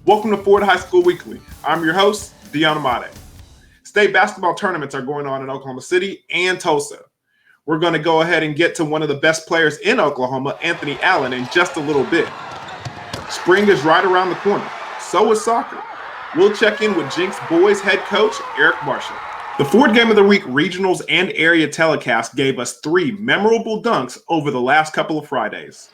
Welcome to Ford High School Weekly. I'm your host, Dion Amade. State basketball tournaments are going on in Oklahoma City and Tulsa. We're going to go ahead and get to one of the best players in Oklahoma, Anthony Allen, in just a little bit. Spring is right around the corner. So is soccer. We'll check in with Jenks Boys head coach, Eric Marshall. The Ford Game of the Week regionals and area telecast gave us 3 memorable dunks over the last couple of Fridays.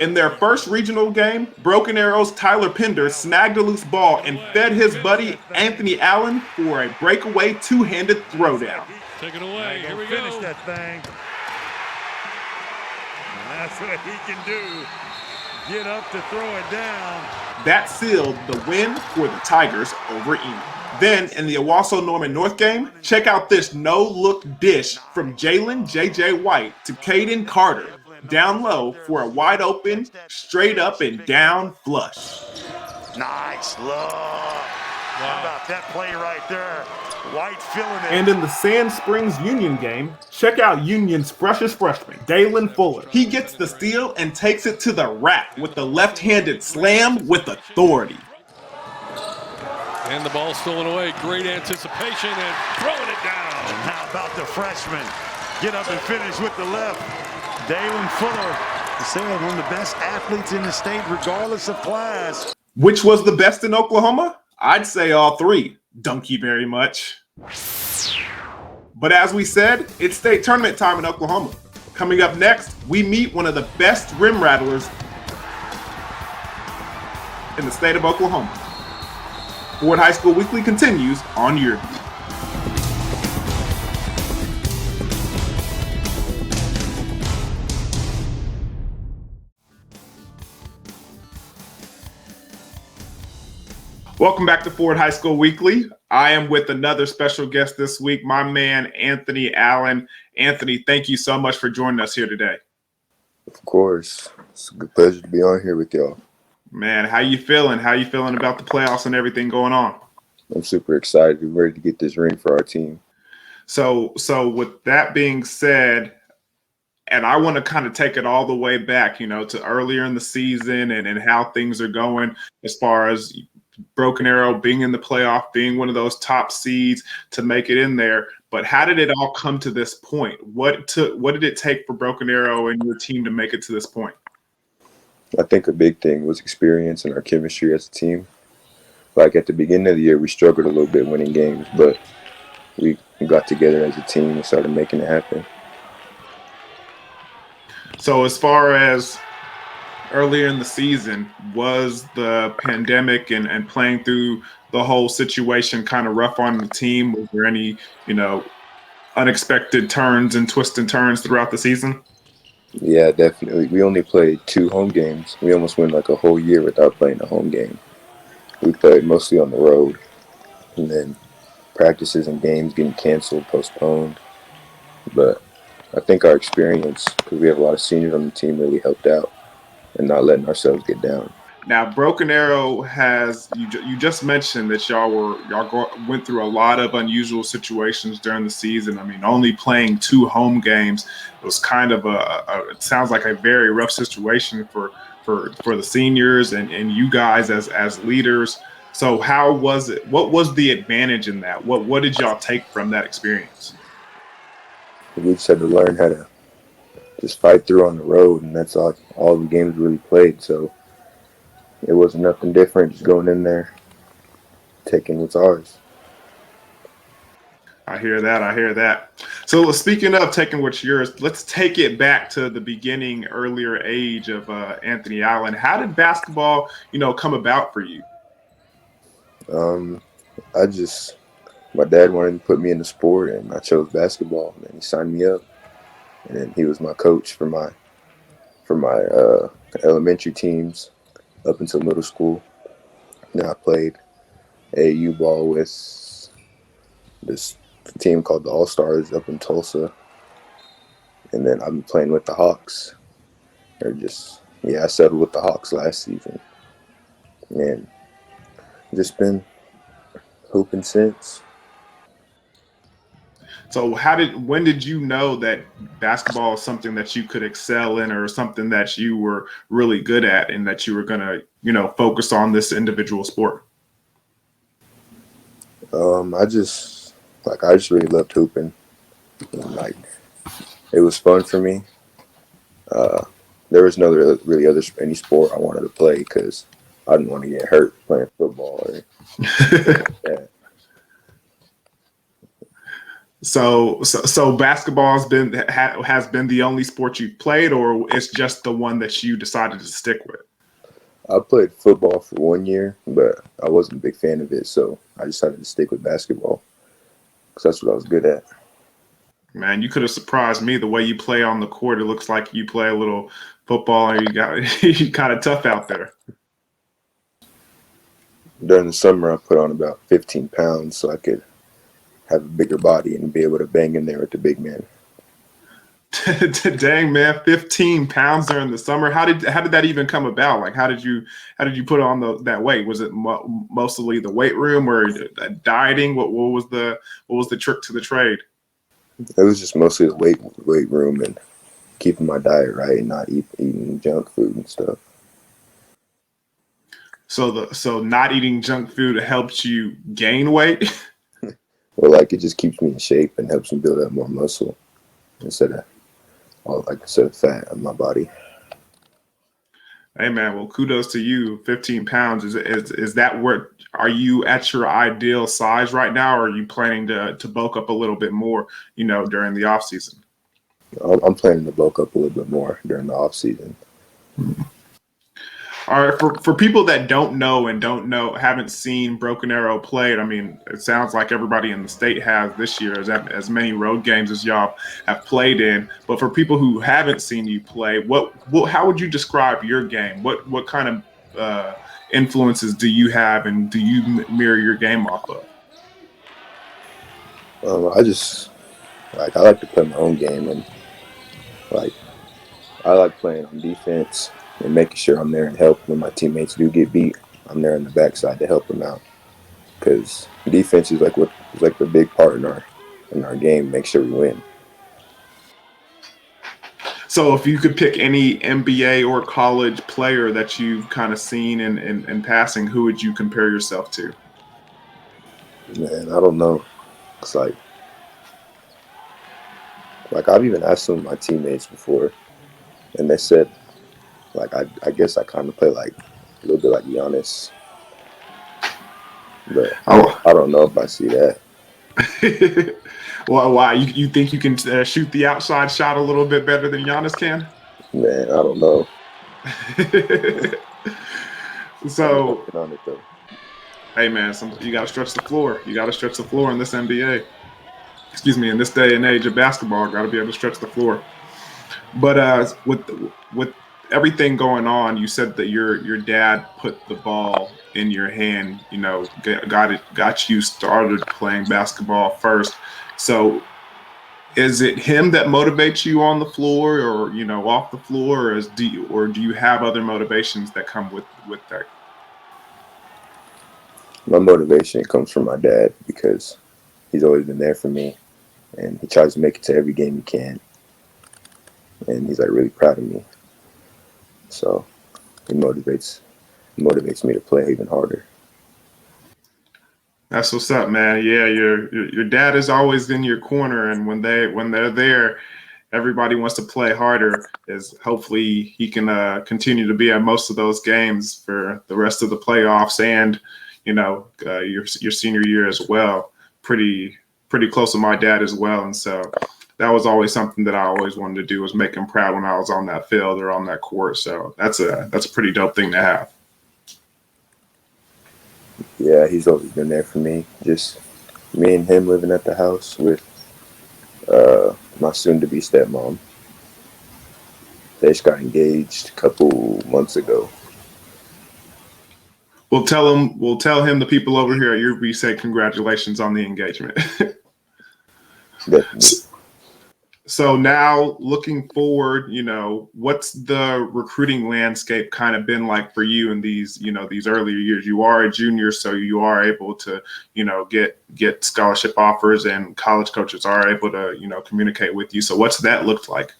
In their first regional game, Broken Arrow's Tyler Pender snagged a loose ball and fed his buddy Anthony Allen for a breakaway two-handed throwdown. Take it away. Here we go. Finish that thing. And that's what he can do. Get up to throw it down. That sealed the win for the Tigers over Enid. Then, in the Owasso Norman North game, check out this no-look dish from Jalen J.J. White to Caden Carter. Down low for a wide-open, straight-up and down flush. Nice look. How about that play right there? White filling it. And in the Sand Springs Union game, check out Union's freshest freshman, Dalen Fuller. He gets the steal and takes it to the rack with the left-handed slam with authority. And the ball stolen away. Great anticipation and throwing it down. And how about the freshman? Get up and finish with the left. Dalen Fuller, one of the best athletes in the state, regardless of class. Which was the best in Oklahoma? I'd say all 3. Don't you very much. But as we said, it's state tournament time in Oklahoma. Coming up next, we meet one of the best rim rattlers in the state of Oklahoma. Ford High School Weekly continues on YurView. Welcome back to Ford High School Weekly. I am with another special guest this week, my man, Anthony Allen. Anthony, thank you so much for joining us here today. Of course. It's a good pleasure to be on here with y'all. Man, how you feeling? How you feeling about the playoffs and everything going on? I'm super excited. We're ready to get this ring for our team. So with that being said, and I want to kind of take it all the way back, to earlier in the season and how things are going as far as Broken Arrow being in the playoff, being one of those top seeds to make it in there. But how did it all come to this point? What did it take for Broken Arrow and your team to make it to this point? I think a big thing was experience and our chemistry as a team. Like at the beginning of the year, we struggled a little bit winning games, but we got together as a team and started making it happen. So as far as earlier in the season, was the pandemic and playing through the whole situation kind of rough on the team? Was there any, unexpected turns and twists and turns throughout the season? Yeah, definitely. We only played 2 home games. We almost went like a whole year without playing a home game. We played mostly on the road, and then practices and games getting canceled, postponed. But I think our experience, because we have a lot of seniors on the team, really helped out and not letting ourselves get down. Now, Broken Arrow has you just mentioned that y'all went through a lot of unusual situations during the season. I mean, only playing 2 home games was kind of it sounds like a very rough situation for the seniors and you guys as leaders. So how was it? What was the advantage in that? What did y'all take from that experience? We just had to learn how to just fight through on the road, and that's all the games really played. So it wasn't nothing different, just going in there, taking what's ours. I hear that. So speaking of taking what's yours, let's take it back to the beginning, earlier age of Anthony Allen. How did basketball, come about for you? My dad wanted to put me in the sport, and I chose basketball, and he signed me up. And then he was my coach for my elementary teams up until middle school. Then I played AAU ball with this team called the All-Stars up in Tulsa. And then I've been playing with the Hawks. I settled with the Hawks last season. And just been hooping since. So when did you know that basketball is something that you could excel in or something that you were really good at and that you were going to focus on this individual sport? I just really loved hooping. And, it was fun for me. There was no really any sport I wanted to play because I didn't want to get hurt playing football or that. So basketball has been the only sport you've played, or it's just the one that you decided to stick with? I played football for 1 year, but I wasn't a big fan of it, so I decided to stick with basketball because that's what I was good at. Man, you could have surprised me the way you play on the court. It looks like you play a little football and you kind of tough out there. During the summer, I put on about 15 pounds so I could have a bigger body and be able to bang in there with the big man. Dang, man, 15 pounds during the summer. How did that even come about? Like, how did you put on that weight? Was it mostly the weight room or dieting? What was the trick to the trade? It was just mostly the weight room and keeping my diet right and not eating junk food and stuff. So not eating junk food helps you gain weight? Well, it just keeps me in shape and helps me build up more muscle instead of fat on my body. Hey man, well, kudos to you. 15 pounds is that where are you at your ideal size right now, or are you planning to bulk up a little bit more, during the off season? I'm planning to bulk up a little bit more during the off season. All right, for people that don't know, haven't seen Broken Arrow played, I mean, it sounds like everybody in the state has this year, as many road games as y'all have played in. But for people who haven't seen you play, how would you describe your game? What kind of influences do you have, and do you mirror your game off of? I like to play my own game, and I like playing on defense and making sure I'm there and help when my teammates do get beat. I'm there on the backside to help them out because defense is the big part in our game. Make sure we win. So if you could pick any NBA or college player that you've kind of seen in passing, who would you compare yourself to? Man, I don't know. It's like I've even asked some of my teammates before, and they said, I guess I kind of play a little bit like Giannis, but I don't know if I see that. Well, why? You think you can shoot the outside shot a little bit better than Giannis can? Man, I don't know. So, I'm on it though. Hey man, you got to stretch the floor. You got to stretch the floor in this NBA. Excuse me, in this day and age of basketball, got to be able to stretch the floor. But with everything going on, you said that your dad put the ball in your hand. Got you started playing basketball first. So, is it him that motivates you on the floor, or off the floor, or do you have other motivations that come with that? My motivation comes from my dad because he's always been there for me, and he tries to make it to every game he can, and he's really proud of me. So it motivates me to play even harder. That's what's up, man. Yeah, your dad is always in your corner, and when they're there, everybody wants to play harder. As hopefully he can continue to be at most of those games for the rest of the playoffs, and your senior year as well. Pretty close to my dad as well, and so that was always something that I always wanted to do, was make him proud when I was on that field or on that court. So that's a pretty dope thing to have. Yeah, he's always been there for me. Just me and him living at the house with my soon-to-be stepmom. They just got engaged a couple months ago. We'll tell him, the people over here at YurView say congratulations on the engagement. Definitely. So now looking forward, what's the recruiting landscape kind of been like for you in these earlier years? You are a junior, so you are able to, get scholarship offers, and college coaches are able to, communicate with you. So what's that looked like?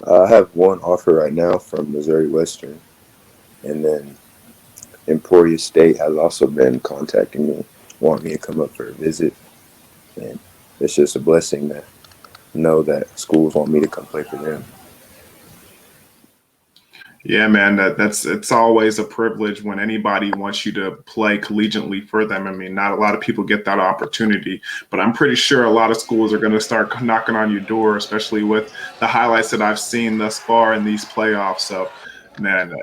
I have one offer right now from Missouri Western, and then Emporia State has also been contacting me, wanting me to come up for a visit. And it's just a blessing to know that schools want me to come play for them. Yeah, man, it's always a privilege when anybody wants you to play collegiately for them. I mean, not a lot of people get that opportunity, but I'm pretty sure a lot of schools are going to start knocking on your door, especially with the highlights that I've seen thus far in these playoffs. So, man,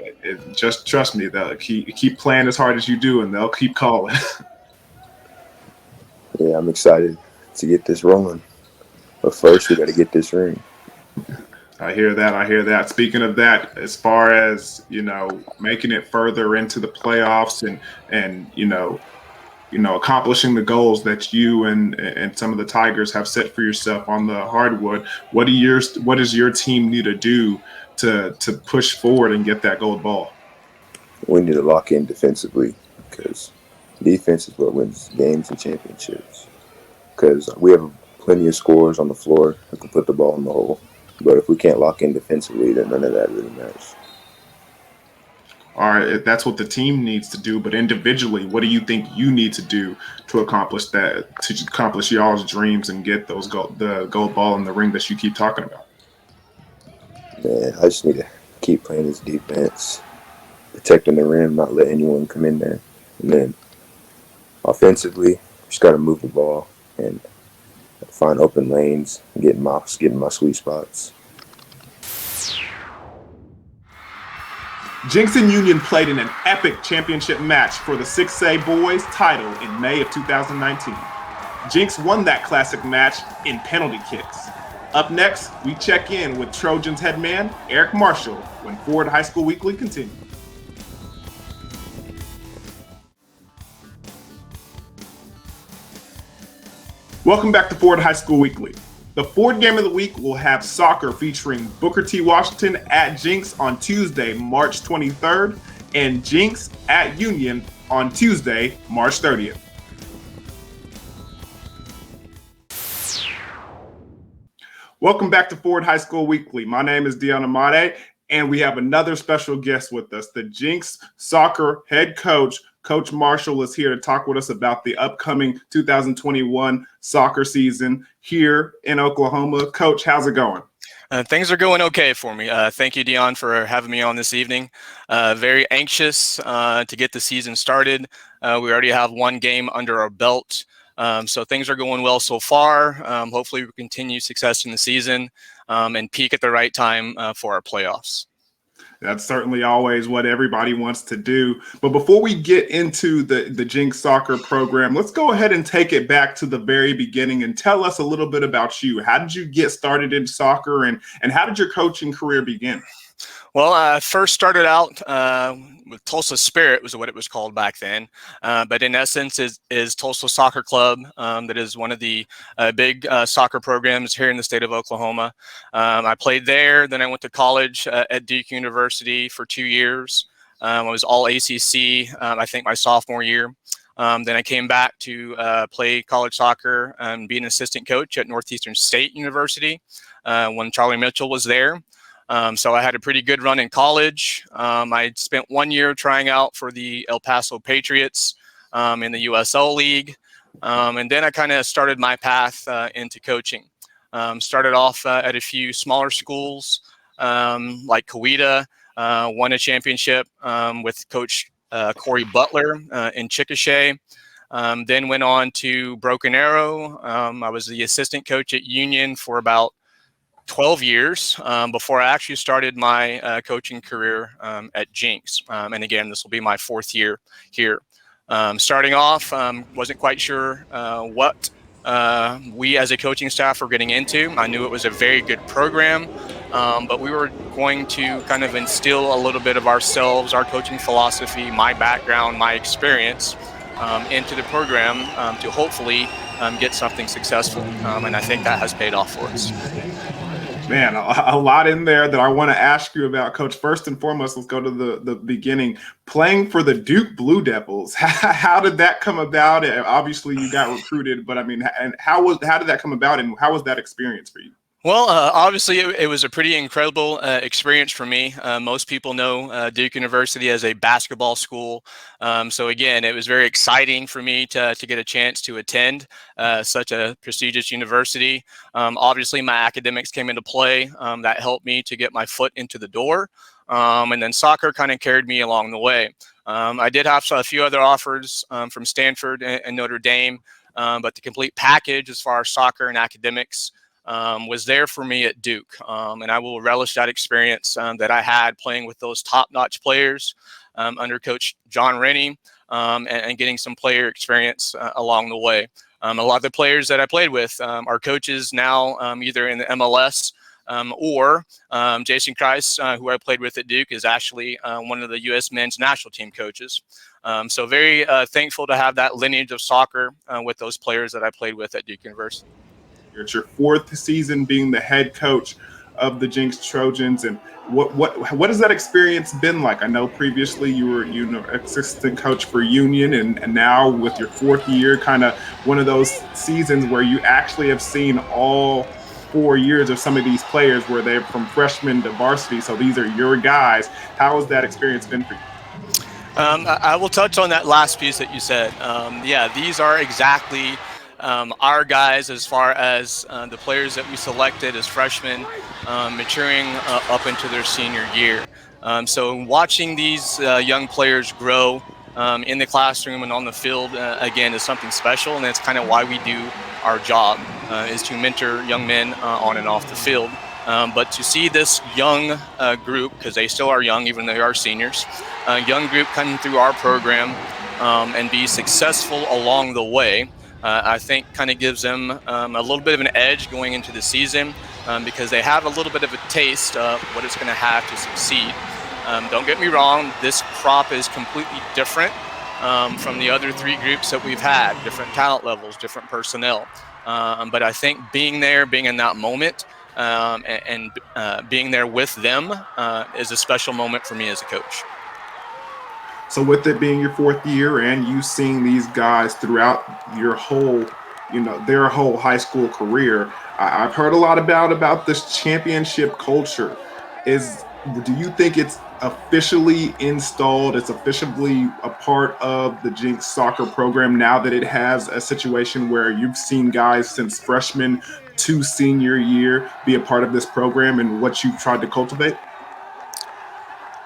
just trust me, they'll keep playing as hard as you do, and they'll keep calling. Yeah, I'm excited to get this rolling. But first, we got to get this ring. I hear that. I hear that. Speaking of that, as far as, making it further into the playoffs and accomplishing the goals that you and some of the Tigers have set for yourself on the hardwood, what does your team need to do to push forward and get that gold ball? We need to lock in defensively because defense is what wins games and championships. Because we have plenty of scorers on the floor who can put the ball in the hole. But if we can't lock in defensively, then none of that really matters. All right, that's what the team needs to do. But individually, what do you think you need to do to accomplish that, to accomplish y'all's dreams and get the gold ball in the ring that you keep talking about? Man, I just need to keep playing this defense, protecting the rim, not let anyone come in there. And then offensively, just got to move the ball and find open lanes, get in my sweet spots. Jenks and Union played in an epic championship match for the 6A boys title in May of 2019. Jenks won that classic match in penalty kicks. Up next, we check in with Trojans head man Eric Marshall when Ford High School Weekly continues. Welcome back to Ford High School Weekly. The Ford Game of the Week will have soccer featuring Booker T. Washington at Jenks on Tuesday, March 23rd, and Jenks at Union on Tuesday, March 30th. Welcome back to Ford High School Weekly. My name is Dalen Fuller, and we have another special guest with us. The Jenks soccer head coach, Coach Marshall, is here to talk with us about the upcoming 2021 soccer season here in Oklahoma. Coach, how's it going? Things are going okay for me. Thank you, Dion, for having me on this evening. Very anxious to get the season started. We already have one game under our belt, so things are going well so far. Hopefully, we continue success in the season and peak at the right time for our playoffs. That's certainly always what everybody wants to do. But before we get into the Jenks soccer program, let's go ahead and take it back to the very beginning and tell us a little bit about you. How did you get started in soccer and how did your coaching career begin? Well, I first started out with Tulsa Spirit was what it was called back then. But in essence is Tulsa Soccer Club. That is one of the big soccer programs here in the state of Oklahoma. I played there. Then I went to college at Duke University for 2 years. I was all ACC, I think my sophomore year. Then I came back to play college soccer and be an assistant coach at Northeastern State University when Charlie Mitchell was there. So I had a pretty good run in college. I spent 1 year trying out for the El Paso Patriots in the USL League. And then I kind of started my path into coaching. Started off at a few smaller schools like Coweta, won a championship with Coach Corey Butler in Chickasha. Then went on to Broken Arrow. I was the assistant coach at Union for about 12 years before I actually started my coaching career at Jenks. And again, this will be my 4th year here. Starting off, wasn't quite sure what we as a coaching staff were getting into. I knew it was a very good program, but we were going to kind of instill a little bit of ourselves, our coaching philosophy, my background, my experience into the program to hopefully get something successful. And I think that has paid off for us. Man, a lot in there that I want to ask you about, Coach. First and foremost, let's go to the beginning. Playing for the Duke Blue Devils, how did that come about? Obviously, you got recruited, but I mean, and how did that come about, and how was that experience for you? Well, obviously, it was a pretty incredible experience for me. Most people know Duke University as a basketball school. So again, it was very exciting for me to get a chance to attend such a prestigious university. Obviously, my academics came into play. That helped me to get my foot into the door. And then soccer kind of carried me along the way. I did have a few other offers from Stanford and Notre Dame, but the complete package as far as soccer and academics was there for me at Duke. And I will relish that experience that I had playing with those top-notch players under Coach John Rennie and getting some player experience along the way. A lot of the players that I played with are coaches now either in the MLS or Jason Kreis, who I played with at Duke, is actually one of the U.S. men's national team coaches. So very thankful to have that lineage of soccer with those players that I played with at Duke University. It's your fourth season being the head coach of the Jenks Trojans, and what has that experience been like? I know previously you were assistant coach for Union, and now with your fourth year, kind of one of those seasons where you actually have seen all 4 years of some of these players where they're from freshman to varsity. So these are your guys. How has that experience been for you? I will touch on that last piece that you said. Yeah, these are exactly our guys as far as the players that we selected as freshmen maturing up into their senior year. So watching these young players grow in the classroom and on the field, again, is something special. And that's kind of why we do our job, is to mentor young men on and off the field. But to see this young group, because they still are young, even though they are seniors, young group coming through our program and be successful along the way, I think kind of gives them a little bit of an edge going into the season because they have a little bit of a taste of what it's going to have to succeed. Don't get me wrong, this crop is completely different from the other three groups that we've had, different talent levels, different personnel. But I think being there, being in that moment, and being there with them is a special moment for me as a coach. So with it being your fourth year and you seeing these guys throughout your whole, their whole high school career, I've heard a lot about this championship culture. Do you think it's officially installed? It's officially a part of the Jenks soccer program now that it has a situation where you've seen guys since freshman to senior year be a part of this program and what you've tried to cultivate?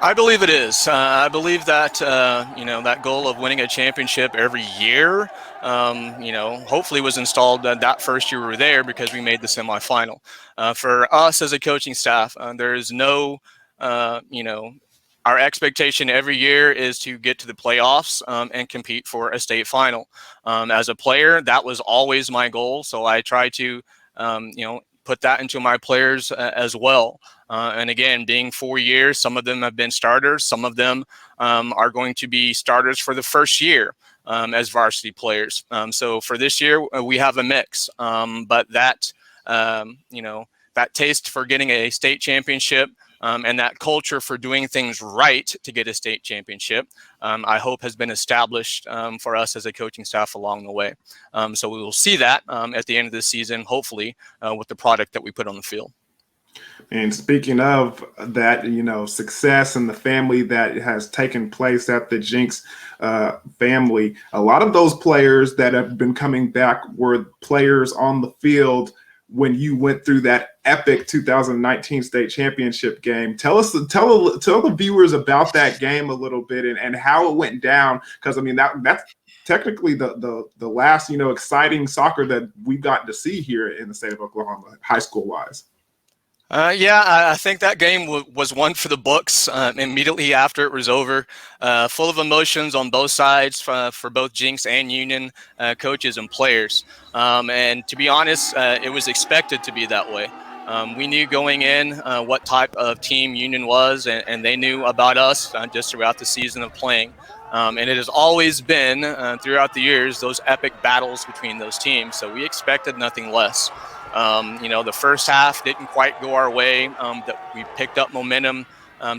I believe it is. I believe that that goal of winning a championship every year, hopefully was installed that first year we were there because we made the semifinal. For us as a coaching staff, there is no, our expectation every year is to get to the playoffs and compete for a state final. As a player, that was always my goal. So I try to, put that into my players as well. And again, being 4 years, some of them have been starters. Some of them are going to be starters for the first year as varsity players. So for this year, we have a mix. But that, that taste for getting a state championship and that culture for doing things right to get a state championship, I hope has been established for us as a coaching staff along the way. So we will see that at the end of the season, hopefully, with the product that we put on the field. And speaking of that, success and the family that has taken place at the Jenks family, a lot of those players that have been coming back were players on the field when you went through that epic 2019 state championship game. Tell the viewers about that game a little bit and how it went down, because I mean that's technically the last exciting soccer that we've gotten to see here in the state of Oklahoma, high school wise. I think that game was one for the books immediately after it was over. Full of emotions on both sides for both Jenks and Union coaches and players. And to be honest, it was expected to be that way. We knew going in what type of team Union was, and they knew about us just throughout the season of playing. And it has always been, throughout the years, those epic battles between those teams. So we expected nothing less. The first half didn't quite go our way. That we picked up momentum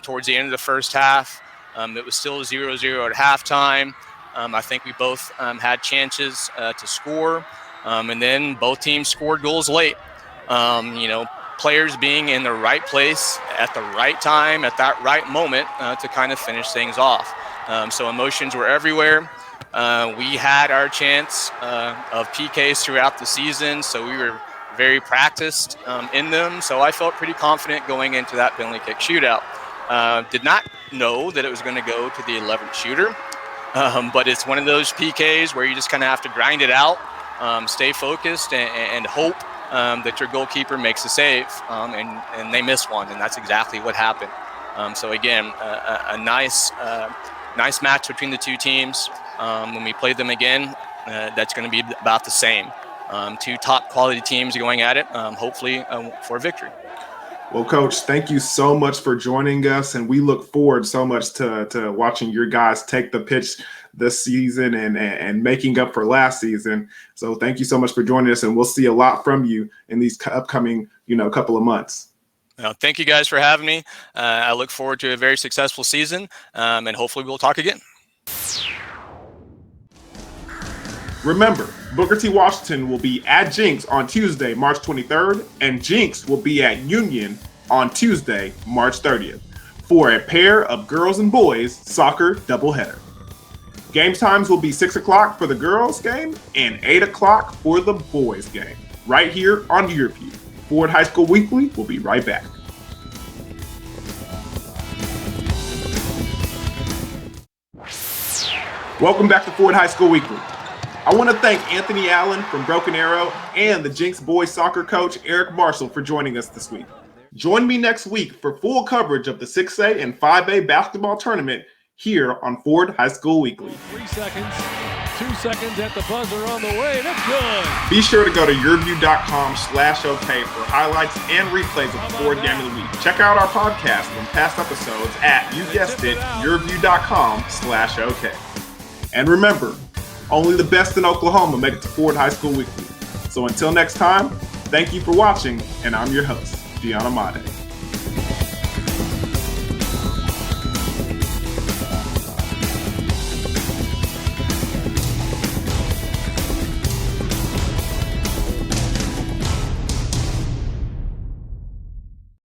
towards the end of the first half. It was still 0-0 at halftime. I think we both had chances to score, and then both teams scored goals late. players being in the right place at the right time at that right moment to kind of finish things off. So emotions were everywhere. We had our chance of PKs throughout the season, so we were very practiced in them. So I felt pretty confident going into that penalty kick shootout. Did not know that it was going to go to the 11th shooter, but it's one of those PKs where you just kind of have to grind it out, stay focused, and hope that your goalkeeper makes a save, and they miss one, and that's exactly what happened. So again, a nice match between the two teams. When we play them again, that's going to be about the same. Two top quality teams going at it, hopefully for victory. Well, Coach, thank you so much for joining us, and we look forward so much to watching your guys take the pitch this season and making up for last season. So thank you so much for joining us, and we'll see a lot from you in these upcoming, couple of months. Thank you guys for having me. I look forward to a very successful season, and hopefully we'll talk again. Remember, Booker T. Washington will be at Jenks on Tuesday, March 23rd, and Jenks will be at Union on Tuesday, March 30th, for a pair of girls and boys soccer doubleheader. Game times will be 6 o'clock for the girls game and 8 o'clock for the boys game, right here on YurView. Ford High School Weekly will be right back. Welcome back to Ford High School Weekly. I want to thank Anthony Allen from Broken Arrow and the Jenks Boys soccer coach Eric Marshall for joining us this week. Join me next week for full coverage of the 6A and 5A basketball tournament here on Ford High School Weekly. 3 seconds, 2 seconds at the buzzer on the way, and it's good. Be sure to go to YurView.com/OK for highlights and replays of the Ford Game of the Week. Check out our podcast from past episodes at, you guessed it, YurView.com/OK. And remember, only the best in Oklahoma make it to Ford High School Weekly. So until next time, thank you for watching, and I'm your host, Deanna Made.